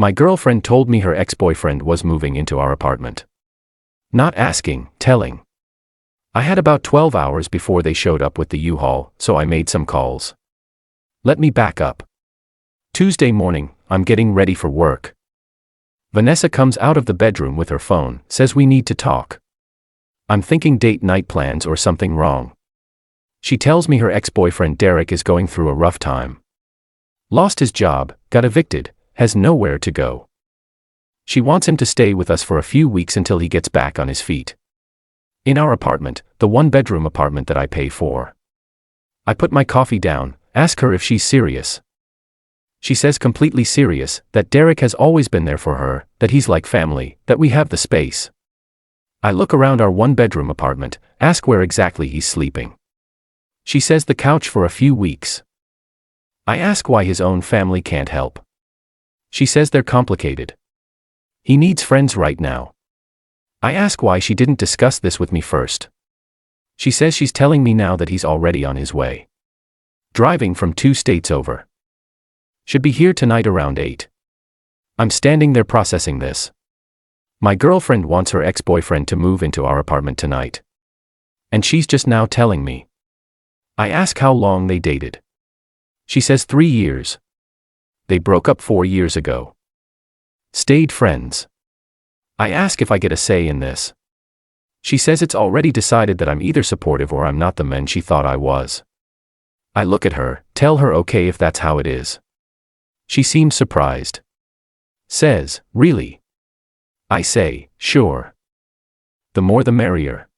My girlfriend told me her ex-boyfriend was moving into our apartment. Not asking, telling. I had about 12 hours before they showed up with the U-Haul, so I made some calls. Let me back up. Tuesday morning, I'm getting ready for work. Vanessa comes out of the bedroom with her phone, says we need to talk. I'm thinking date night plans or something wrong. She tells me her ex-boyfriend Derek is going through a rough time. Lost his job, got evicted, has nowhere to go. She wants him to stay with us for a few weeks until he gets back on his feet. In our apartment, the one-bedroom apartment that I pay for. I put my coffee down, ask her if she's serious. She says completely serious, that Derek has always been there for her, that he's like family, that we have the space. I look around our one-bedroom apartment, ask where exactly he's sleeping. She says the couch for a few weeks. I ask why his own family can't help. She says they're complicated. He needs friends right now. I ask why she didn't discuss this with me first. She says she's telling me now that he's already on his way. Driving from 2 states over. Should be here tonight around 8. I'm standing there processing this. My girlfriend wants her ex-boyfriend to move into our apartment tonight. And she's just now telling me. I ask how long they dated. She says 3 years. They broke up 4 years ago. Stayed friends. I ask if I get a say in this. She says it's already decided that I'm either supportive or I'm not the man she thought I was. I look at her, tell her okay if that's how it is. She seems surprised. Says, really? I say, sure. The more the merrier.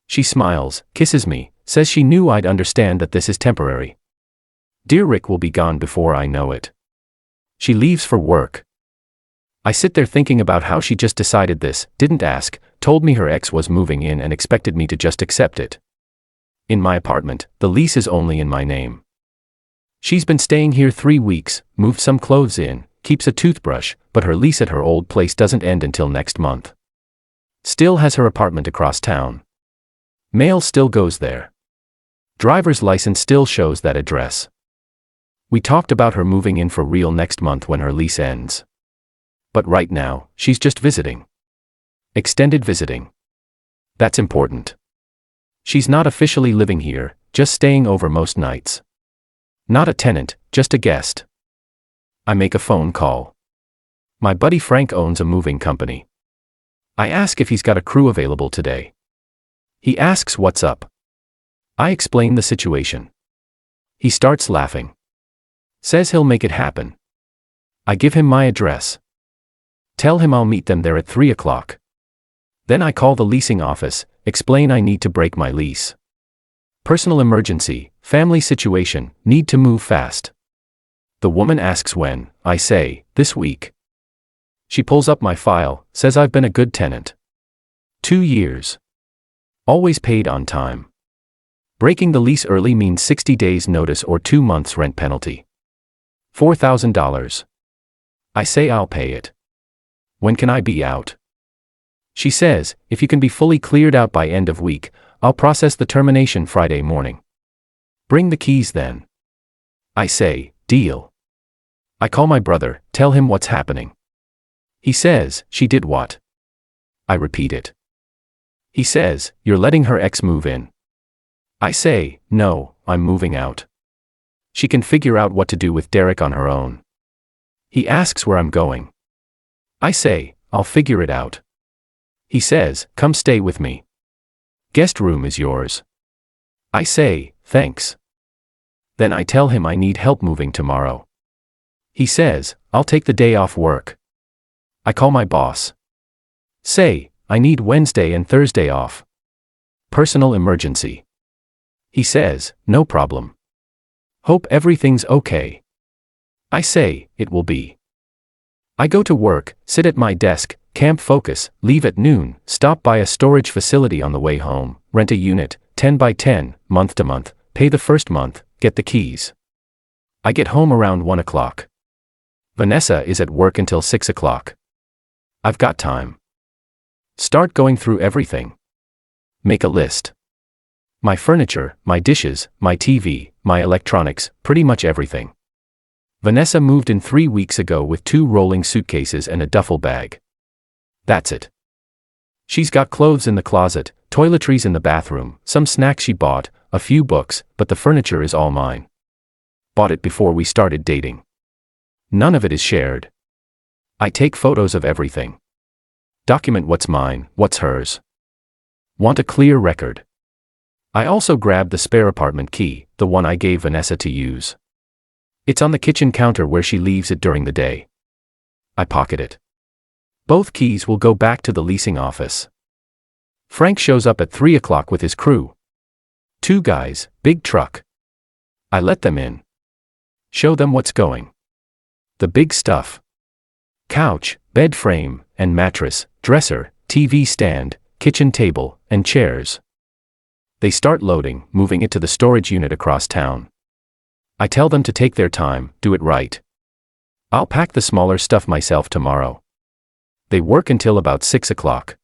She smiles, kisses me, says she knew I'd understand that this is temporary. Dear Rick will be gone before I know it. She leaves for work. I sit there thinking about how she just decided this, didn't ask, told me her ex was moving in and expected me to just accept it. In my apartment, the lease is only in my name. She's been staying here 3 weeks, moved some clothes in, keeps a toothbrush, but her lease at her old place doesn't end until next month. Still has her apartment across town. Mail still goes there. Driver's license still shows that address. We talked about her moving in for real next month when her lease ends. But right now, she's just visiting. Extended visiting. That's important. She's not officially living here, just staying over most nights. Not a tenant, just a guest. I make a phone call. My buddy Frank owns a moving company. I ask if he's got a crew available today. He asks what's up. I explain the situation. He starts laughing. Says he'll make it happen. I give him my address. Tell him I'll meet them there at 3 o'clock. Then I call the leasing office, explain I need to break my lease. Personal emergency, family situation, need to move fast. The woman asks when, I say, this week. She pulls up my file, says I've been a good tenant. 2 years. Always paid on time. Breaking the lease early means 60 days notice or 2 months rent penalty. $4,000. I say I'll pay it. When can I be out? She says, if you can be fully cleared out by end of week, I'll process the termination Friday morning. Bring the keys then. I say, deal. I call my brother, tell him what's happening. He says, she did what? I repeat it. He says, you're letting her ex move in. I say, no, I'm moving out. She can figure out what to do with Derek on her own. He asks where I'm going. I say, I'll figure it out. He says, come stay with me. Guest room is yours. I say, thanks. Then I tell him I need help moving tomorrow. He says, I'll take the day off work. I call my boss. Say, I need Wednesday and Thursday off. Personal emergency. He says, no problem. Hope everything's okay. I say, it will be. I go to work, sit at my desk, camp focus, leave at noon, stop by a storage facility on the way home, rent a unit, 10 by 10, month to month, pay the first month, get the keys. I get home around 1 o'clock. Vanessa is at work until 6 o'clock. I've got time. Start going through everything. Make a list. My furniture, my dishes, my TV, my electronics, pretty much everything. Vanessa moved in 3 weeks ago with 2 rolling suitcases and a duffel bag. That's it. She's got clothes in the closet, toiletries in the bathroom, some snacks she bought, a few books, but the furniture is all mine. Bought it before we started dating. None of it is shared. I take photos of everything. Document what's mine, what's hers. Want a clear record. I also grabbed the spare apartment key, the one I gave Vanessa to use. It's on the kitchen counter where she leaves it during the day. I pocket it. Both keys will go back to the leasing office. Frank shows up at 3 o'clock with his crew. 2 guys, big truck. I let them in. Show them what's going. The big stuff. Couch, bed frame, and mattress, dresser, TV stand, kitchen table, and chairs. They start loading, moving it to the storage unit across town. I tell them to take their time, do it right. I'll pack the smaller stuff myself tomorrow. They work until about 6 o'clock.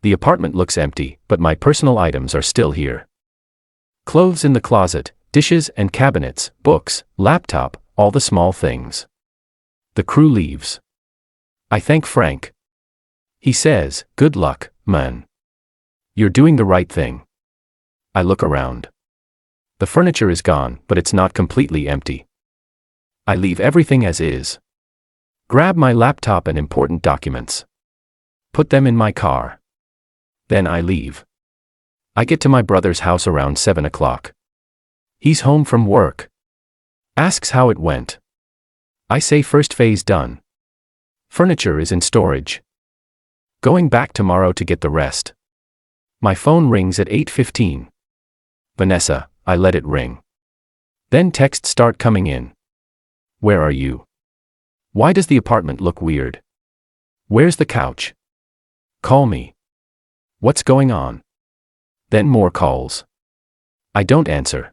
The apartment looks empty, but my personal items are still here. Clothes in the closet, dishes and cabinets, books, laptop, all the small things. The crew leaves. I thank Frank. He says, "Good luck, man. You're doing the right thing." I look around. The furniture is gone, but it's not completely empty. I leave everything as is. Grab my laptop and important documents. Put them in my car. Then I leave. I get to my brother's house around 7 o'clock. He's home from work. Asks how it went. I say first phase done. Furniture is in storage. Going back tomorrow to get the rest. My phone rings at 8:15. Vanessa, I let it ring. Then texts start coming in. Where are you? Why does the apartment look weird? Where's the couch? Call me. What's going on? Then more calls. I don't answer.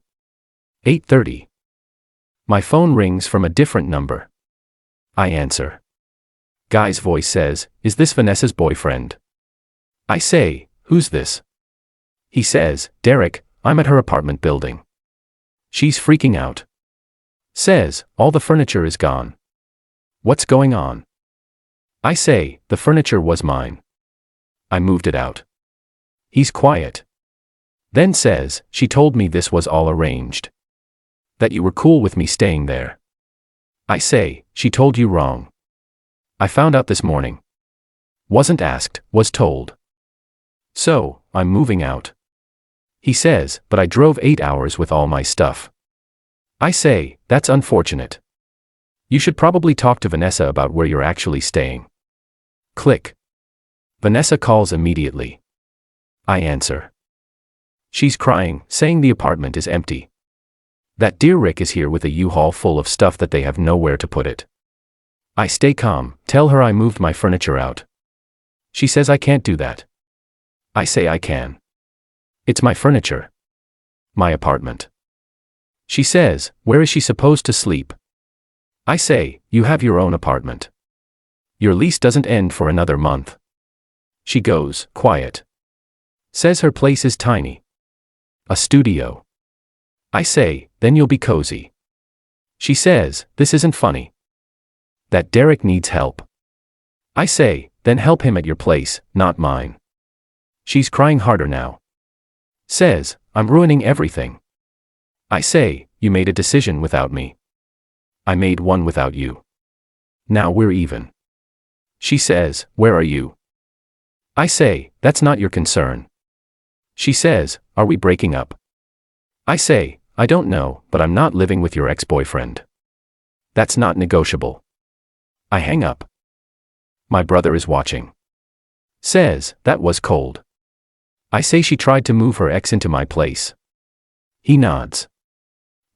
8:30. My phone rings from a different number. I answer. Guy's voice says, "Is this Vanessa's boyfriend?" I say, "Who's this?" He says, "Derek, I'm at her apartment building." She's freaking out. Says, "All the furniture is gone." What's going on? I say, "The furniture was mine. I moved it out." He's quiet. Then says, "She told me this was all arranged. That you were cool with me staying there." I say, "She told you wrong. I found out this morning. Wasn't asked, was told. So, I'm moving out." He says, "But I drove 8 hours with all my stuff." I say, "That's unfortunate. You should probably talk to Vanessa about where you're actually staying." Click. Vanessa calls immediately. I answer. She's crying, saying the apartment is empty. That dear Rick is here with a U-Haul full of stuff that they have nowhere to put it. I stay calm, tell her I moved my furniture out. She says I can't do that. I say I can. It's my furniture. My apartment. She says, "Where is she supposed to sleep?" I say, "You have your own apartment. Your lease doesn't end for another month." She goes quiet. Says her place is tiny. A studio. I say, "Then you'll be cozy." She says, "This isn't funny. That Derek needs help." I say, "Then help him at your place, not mine." She's crying harder now. Says, "I'm ruining everything." I say, "You made a decision without me. I made one without you. Now we're even." She says, "Where are you?" I say, "That's not your concern." She says, "Are we breaking up?" I say, "I don't know, but I'm not living with your ex-boyfriend. That's not negotiable." I hang up. My brother is watching. Says, "That was cold." I say she tried to move her ex into my place. He nods.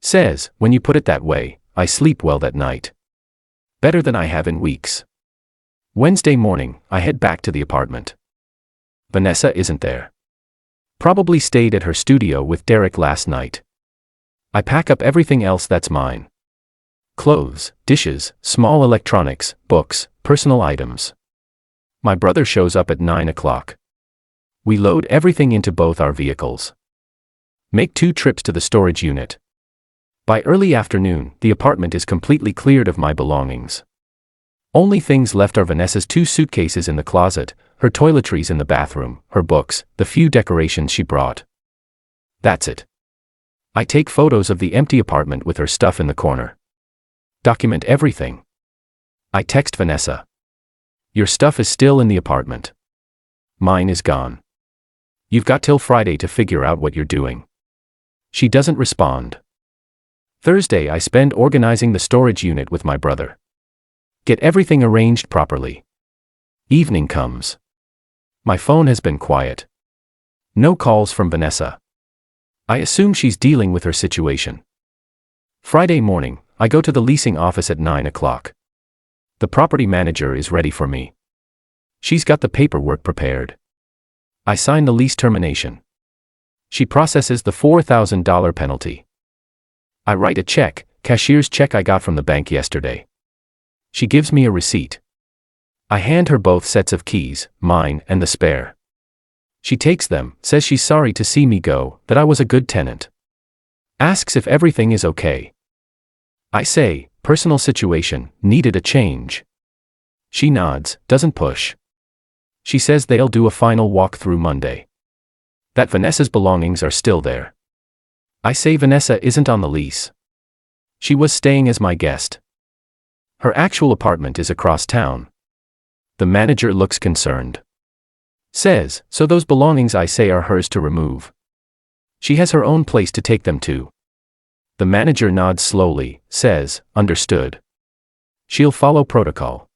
Says, "When you put it that way, I sleep well that night. Better than I have in weeks." Wednesday morning, I head back to the apartment. Vanessa isn't there. Probably stayed at her studio with Derek last night. I pack up everything else that's mine. Clothes, dishes, small electronics, books, personal items. My brother shows up at 9 o'clock. We load everything into both our vehicles. Make 2 trips to the storage unit. By early afternoon, the apartment is completely cleared of my belongings. Only things left are Vanessa's 2 suitcases in the closet, her toiletries in the bathroom, her books, the few decorations she brought. That's it. I take photos of the empty apartment with her stuff in the corner. Document everything. I text Vanessa. Your stuff is still in the apartment. Mine is gone. You've got till Friday to figure out what you're doing. She doesn't respond. Thursday I spend organizing the storage unit with my brother. Get everything arranged properly. Evening comes. My phone has been quiet. No calls from Vanessa. I assume she's dealing with her situation. Friday morning, I go to the leasing office at 9 o'clock. The property manager is ready for me. She's got the paperwork prepared. I sign the lease termination. She processes the $4,000 penalty. I write a check, cashier's check I got from the bank yesterday. She gives me a receipt. I hand her both sets of keys, mine and the spare. She takes them, says she's sorry to see me go, that I was a good tenant. Asks if everything is okay. I say, personal situation, needed a change. She nods, doesn't push. She says they'll do a final walkthrough Monday. That Vanessa's belongings are still there. I say Vanessa isn't on the lease. She was staying as my guest. Her actual apartment is across town. The manager looks concerned. Says, so those belongings I say are hers to remove. She has her own place to take them to. The manager nods slowly, says, understood. She'll follow protocol.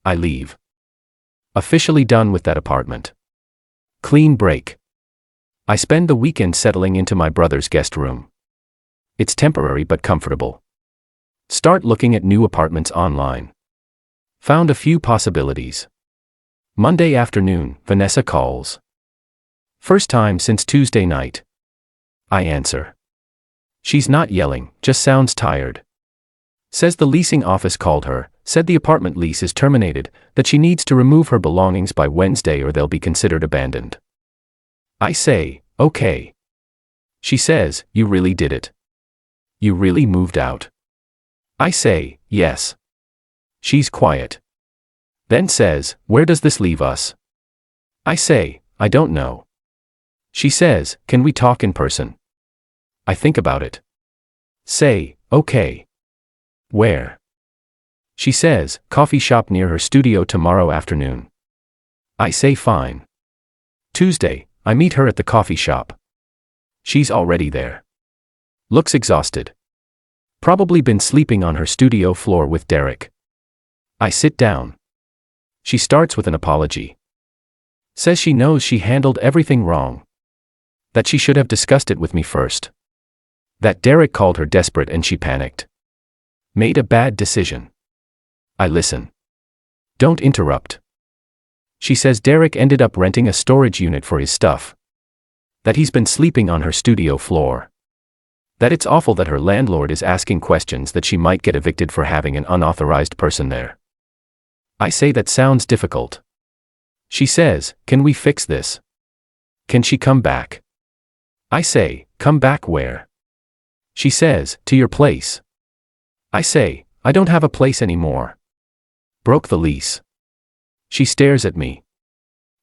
I leave. Officially done with that apartment. Clean break. I spend the weekend settling into my brother's guest room. It's temporary but comfortable. Start looking at new apartments online. Found a few possibilities. Monday afternoon, Vanessa calls. First time since Tuesday night. I answer. She's not yelling, just sounds tired. Says the leasing office called her, said the apartment lease is terminated, that she needs to remove her belongings by Wednesday or they'll be considered abandoned. I say, okay. She says, you really did it. You really moved out. I say, yes. She's quiet. Then says, where does this leave us? I say, I don't know. She says, can we talk in person? I think about it. Say, okay. Where? She says, coffee shop near her studio tomorrow afternoon. I say fine. Tuesday, I meet her at the coffee shop. She's already there. Looks exhausted. Probably been sleeping on her studio floor with Derek. I sit down. She starts with an apology. Says she knows she handled everything wrong. That she should have discussed it with me first. That Derek called her desperate and she panicked. Made a bad decision. I listen. Don't interrupt. She says Derek ended up renting a storage unit for his stuff. That he's been sleeping on her studio floor. That it's awful that her landlord is asking questions that she might get evicted for having an unauthorized person there. I say that sounds difficult. She says, can we fix this? Can she come back? I say, come back where? She says, to your place. I say, I don't have a place anymore. Broke the lease. She stares at me.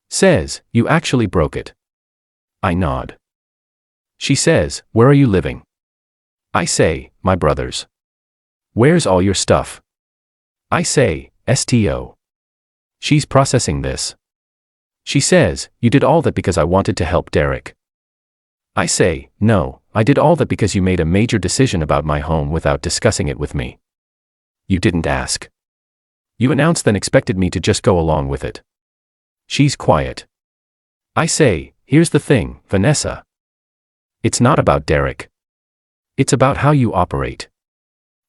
Says, you actually broke it. I nod. She says, where are you living? I say, my brother's. Where's all your stuff? I say, STO. She's processing this. She says, you did all that because I wanted to help Derek. I say, no, I did all that because you made a major decision about my home without discussing it with me. You didn't ask. You announced then expected me to just go along with it. She's quiet. I say, here's the thing, Vanessa. It's not about Derek. It's about how you operate.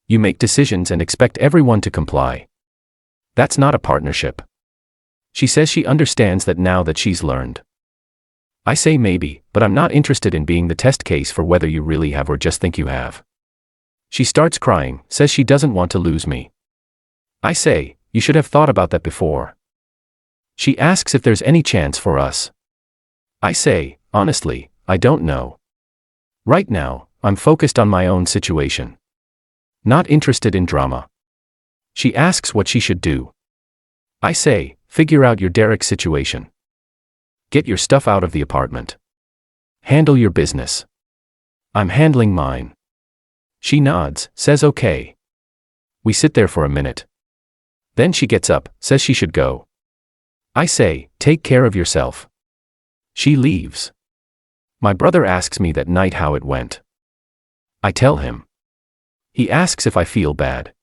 You make decisions and expect everyone to comply. That's not a partnership. She says she understands that now that she's learned. I say maybe, but I'm not interested in being the test case for whether you really have or just think you have. She starts crying, says she doesn't want to lose me. I say, you should have thought about that before. She asks if there's any chance for us. I say, honestly, I don't know. Right now, I'm focused on my own situation. Not interested in drama. She asks what she should do. I say, figure out your Derek situation. Get your stuff out of the apartment. Handle your business. I'm handling mine. She nods, says okay. We sit there for a minute. Then she gets up, says she should go. I say, take care of yourself. She leaves. My brother asks me that night how it went. I tell him. He asks if I feel bad.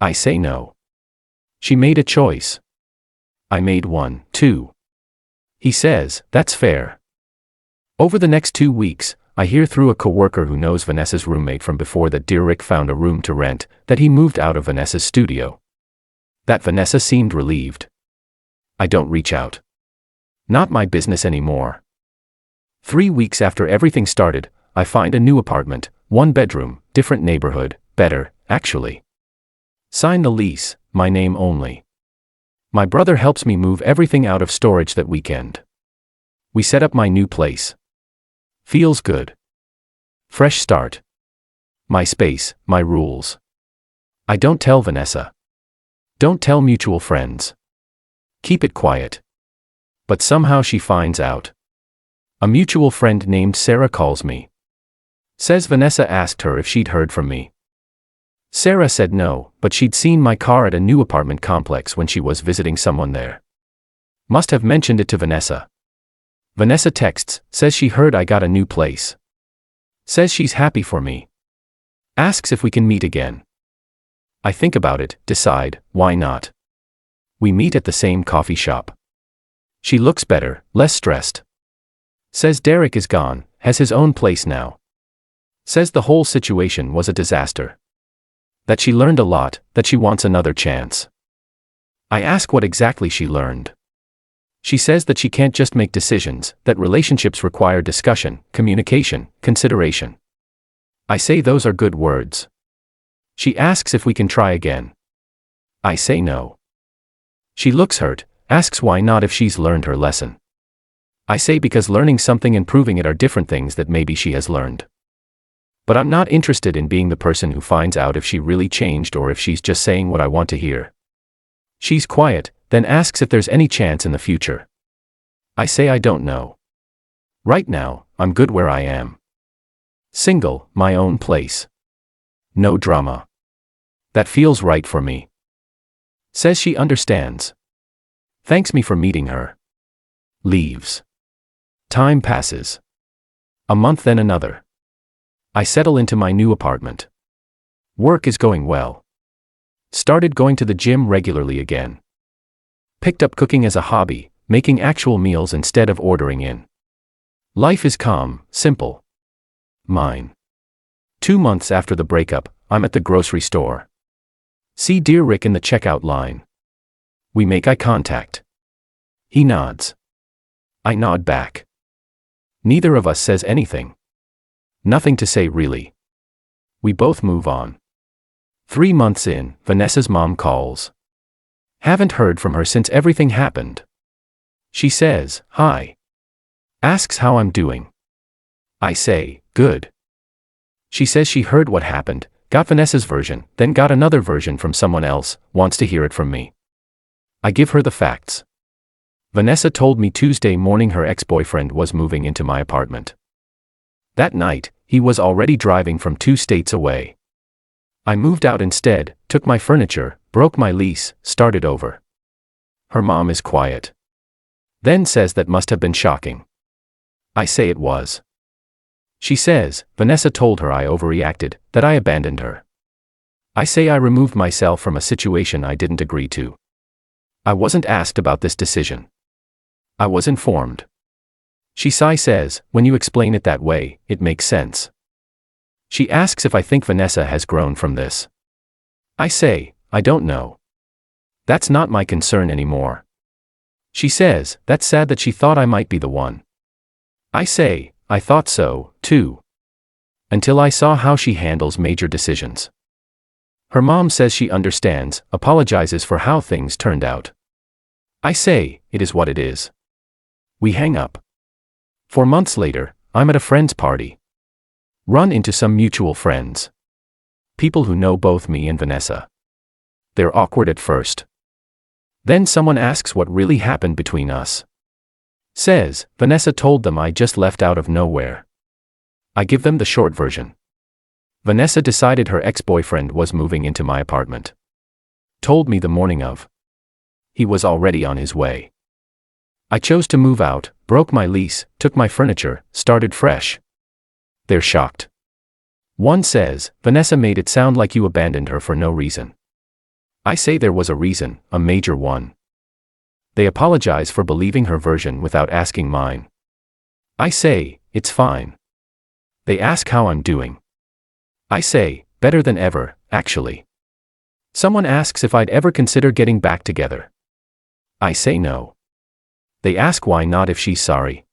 I say no. She made a choice. I made one, too. He says, that's fair. Over the next 2 weeks, I hear through a coworker who knows Vanessa's roommate from before that dear Rick found a room to rent, that he moved out of Vanessa's studio. That Vanessa seemed relieved. I don't reach out. Not my business anymore. 3 weeks after everything started, I find a new apartment, 1 bedroom, different neighborhood, better, actually. Sign the lease, my name only. My brother helps me move everything out of storage that weekend. We set up my new place. Feels good. Fresh start. My space, my rules. I don't tell Vanessa. Don't tell mutual friends. Keep it quiet. But somehow she finds out. A mutual friend named Sarah calls me. Says Vanessa asked her if she'd heard from me. Sarah said no, but she'd seen my car at a new apartment complex when she was visiting someone there. Must have mentioned it to Vanessa. Vanessa texts, says she heard I got a new place. Says she's happy for me. Asks if we can meet again. I think about it, decide, why not? We meet at the same coffee shop. She looks better, less stressed. Says Derek is gone, has his own place now. Says the whole situation was a disaster. That she learned a lot, that she wants another chance. I ask what exactly she learned. She says that she can't just make decisions, that relationships require discussion, communication, consideration. I say those are good words. She asks if we can try again. I say no. She looks hurt, asks why not if she's learned her lesson. I say because learning something and proving it are different things that maybe she has learned. But I'm not interested in being the person who finds out if she really changed or if she's just saying what I want to hear. She's quiet, then asks if there's any chance in the future. I say I don't know. Right now, I'm good where I am. Single, my own place. No drama. That feels right for me. Says she understands. Thanks me for meeting her. Leaves. Time passes. A month then another. I settle into my new apartment. Work is going well. Started going to the gym regularly again. Picked up cooking as a hobby, making actual meals instead of ordering in. Life is calm, simple. Mine. 2 months after the breakup, I'm at the grocery store. See dear Rick in the checkout line. We make eye contact. He nods. I nod back. Neither of us says anything. Nothing to say really. We both move on. 3 months in, Vanessa's mom calls. Haven't heard from her since everything happened. She says, hi. Asks how I'm doing. I say, good. She says she heard what happened, got Vanessa's version, then got another version from someone else, wants to hear it from me. I give her the facts. Vanessa told me Tuesday morning her ex-boyfriend was moving into my apartment. That night, he was already driving from 2 states away. I moved out instead, took my furniture, broke my lease, started over. Her mom is quiet. Then says that must have been shocking. I say it was. She says, Vanessa told her I overreacted, that I abandoned her. I say I removed myself from a situation I didn't agree to. I wasn't asked about this decision. I was informed. She says, when you explain it that way, it makes sense. She asks if I think Vanessa has grown from this. I say, I don't know. That's not my concern anymore. She says, that's sad that she thought I might be the one. I say, I thought so, too. Until I saw how she handles major decisions. Her mom says she understands, apologizes for how things turned out. I say, it is what it is. We hang up. 4 months later, I'm at a friend's party. Run into some mutual friends. People who know both me and Vanessa. They're awkward at first. Then someone asks what really happened between us. Says, Vanessa told them I just left out of nowhere. I give them the short version. Vanessa decided her ex-boyfriend was moving into my apartment. Told me the morning of. He was already on his way. I chose to move out, broke my lease, took my furniture, started fresh. They're shocked. One says, Vanessa made it sound like you abandoned her for no reason. I say there was a reason, a major one. They apologize for believing her version without asking mine. I say, it's fine. They ask how I'm doing. I say, better than ever, actually. Someone asks if I'd ever consider getting back together. I say no. They ask why not if she's sorry.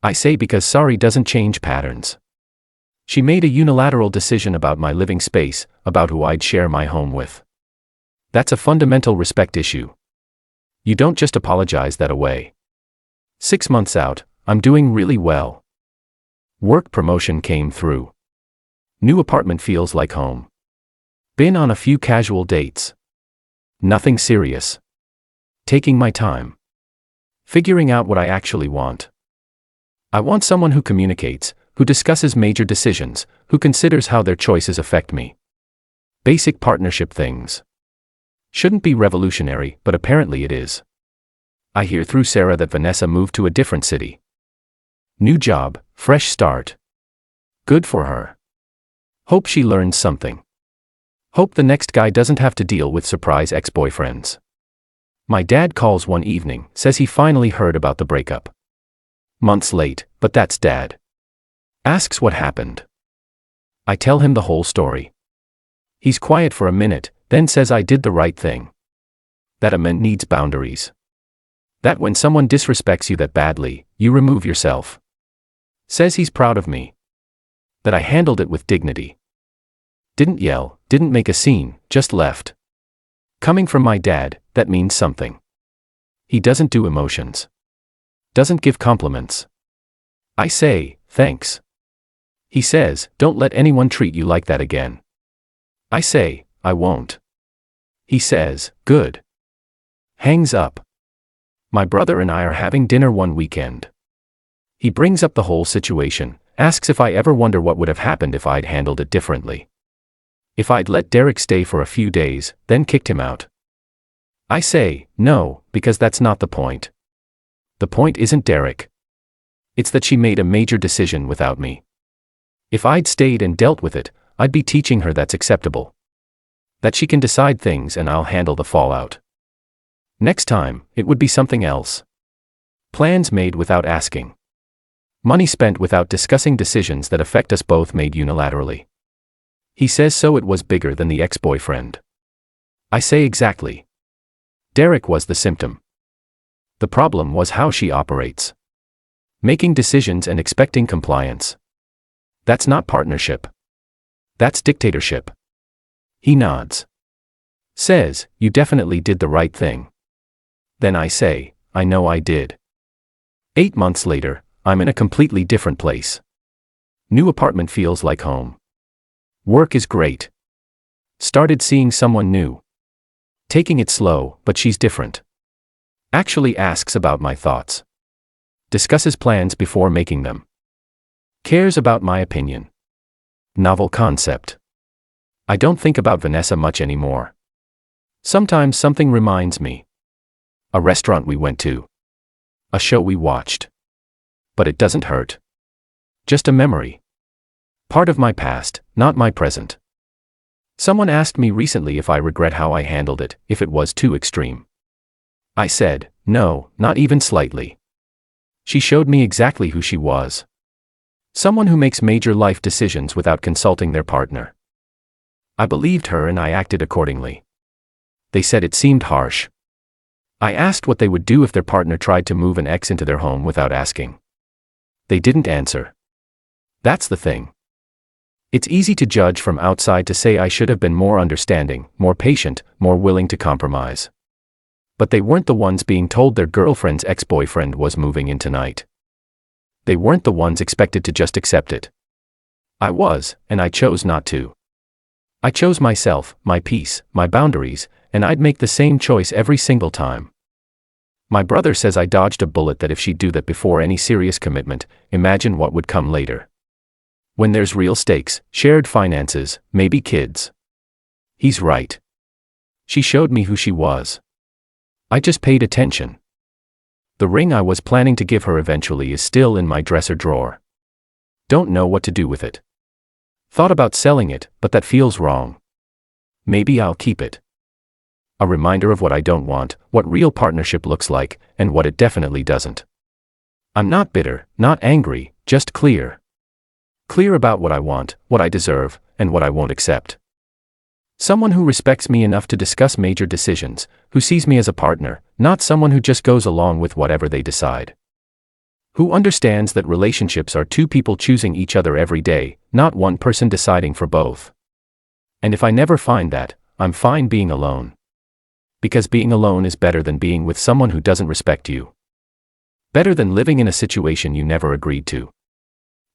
I say because sorry doesn't change patterns. She made a unilateral decision about my living space, about who I'd share my home with. That's a fundamental respect issue. You don't just apologize that away. 6 months out, I'm doing really well. Work promotion came through. New apartment feels like home. Been on a few casual dates. Nothing serious. Taking my time. Figuring out what I actually want. I want someone who communicates, who discusses major decisions, who considers how their choices affect me. Basic partnership things. Shouldn't be revolutionary, but apparently it is. I hear through Sarah that Vanessa moved to a different city. New job, fresh start. Good for her. Hope she learns something. Hope the next guy doesn't have to deal with surprise ex-boyfriends. My dad calls one evening, says he finally heard about the breakup. Months late, but that's Dad. Asks what happened. I tell him the whole story. He's quiet for a minute, then says I did the right thing. That a man needs boundaries. That when someone disrespects you that badly, you remove yourself. Says he's proud of me. That I handled it with dignity. Didn't yell, didn't make a scene, just left. Coming from my dad, that means something. He doesn't do emotions. Doesn't give compliments. I say, thanks. He says, don't let anyone treat you like that again. I say, I won't. He says, good. Hangs up. My brother and I are having dinner one weekend. He brings up the whole situation, asks if I ever wonder what would have happened if I'd handled it differently. If I'd let Derek stay for a few days, then kicked him out. I say, no, because that's not the point. The point isn't Derek. It's that she made a major decision without me. If I'd stayed and dealt with it, I'd be teaching her that's acceptable. That she can decide things and I'll handle the fallout. Next time, it would be something else. Plans made without asking. Money spent without discussing decisions that affect us both made unilaterally. He says so it was bigger than the ex-boyfriend. I say exactly. Derek was the symptom. The problem was how she operates. Making decisions and expecting compliance. That's not partnership. That's dictatorship. He nods. Says, you definitely did the right thing. Then I say, I know I did. 8 months later, I'm in a completely different place. New apartment feels like home. Work is great. Started seeing someone new. Taking it slow, but she's different. Actually asks about my thoughts. Discusses plans before making them. Cares about my opinion. Novel concept. I don't think about Vanessa much anymore. Sometimes something reminds me. A restaurant we went to. A show we watched. But it doesn't hurt. Just a memory. Part of my past, not my present. Someone asked me recently if I regret how I handled it, if it was too extreme. I said, no, not even slightly. She showed me exactly who she was. Someone who makes major life decisions without consulting their partner. I believed her and I acted accordingly. They said it seemed harsh. I asked what they would do if their partner tried to move an ex into their home without asking. They didn't answer. That's the thing. It's easy to judge from outside to say I should have been more understanding, more patient, more willing to compromise. But they weren't the ones being told their girlfriend's ex-boyfriend was moving in tonight. They weren't the ones expected to just accept it. I was, and I chose not to. I chose myself, my peace, my boundaries, and I'd make the same choice every single time. My brother says I dodged a bullet, that if she'd do that before any serious commitment, imagine what would come later. When there's real stakes, shared finances, maybe kids. He's right. She showed me who she was. I just paid attention. The ring I was planning to give her eventually is still in my dresser drawer. Don't know what to do with it. Thought about selling it, but that feels wrong. Maybe I'll keep it. A reminder of what I don't want, what real partnership looks like, and what it definitely doesn't. I'm not bitter, not angry, just clear. Clear about what I want, what I deserve, and what I won't accept. Someone who respects me enough to discuss major decisions, who sees me as a partner, not someone who just goes along with whatever they decide. Who understands that relationships are two people choosing each other every day, not one person deciding for both. And if I never find that, I'm fine being alone. Because being alone is better than being with someone who doesn't respect you. Better than living in a situation you never agreed to.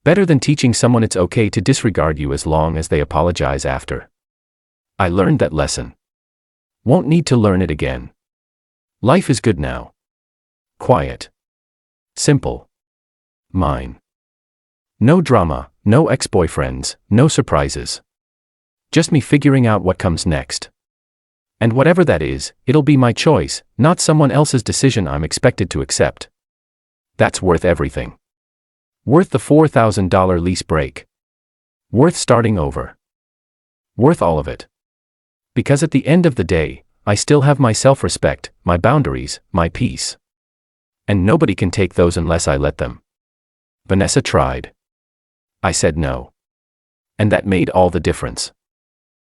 Better than teaching someone it's okay to disregard you as long as they apologize after. I learned that lesson. Won't need to learn it again. Life is good now. Quiet. Simple. Mine. No drama, no ex-boyfriends, no surprises. Just me figuring out what comes next. And whatever that is, it'll be my choice, not someone else's decision I'm expected to accept. That's worth everything. Worth the $4,000 lease break. Worth starting over. Worth all of it. Because at the end of the day, I still have my self-respect, my boundaries, my peace. And nobody can take those unless I let them. Vanessa tried. I said no. And that made all the difference.